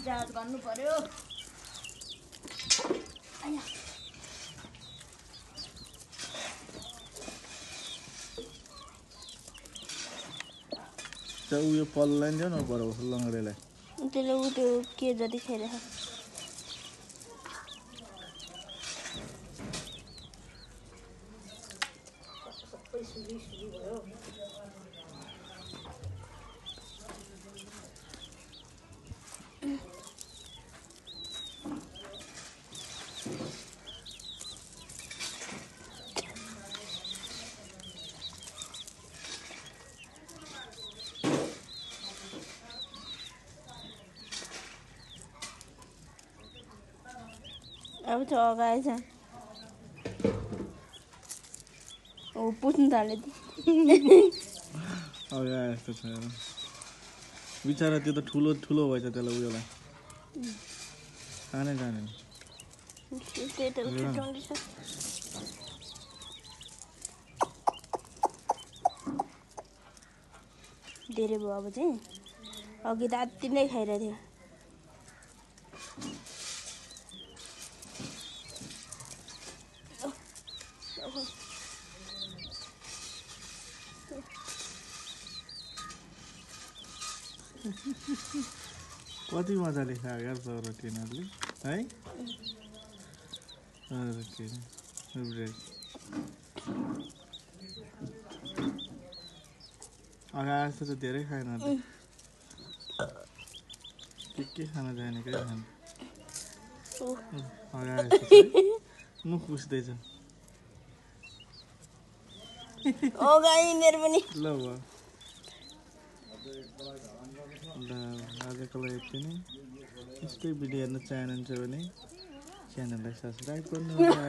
charge गर्नु पर्यो आया त्यो उयो पल्लै दियो न बरौ लङ्गडेलाई त्यसले उ त्यो के जति खाइरहेको सबै सुली सुली भयो अब तो अगाडि छ ओ पुच्नु थाल्यो अगाडि यस्तो छ बिचरा त्यो त ठुलो ठुलो भएछ त्यसलाई उयोलाई खानै जानेन त्यही त उठाउँदैछ धेरै भयो अब चाहिँ अघि त अति नै खाइरहेको थियो कति मजाले खायो यार सौरो तिनीहरूले है अगाडि जस्तो चाहिँ धेरै खाएन के खान जाने क्या खानु अगाडि मुख पुस्दैछ ओ गाई मेरो पनि ल भयो आजको लागि यति नै यस्तै भिडियो हेर्न चाहनुहुन्छ भने च्यानललाई सब्सक्राइब गर्नुहोला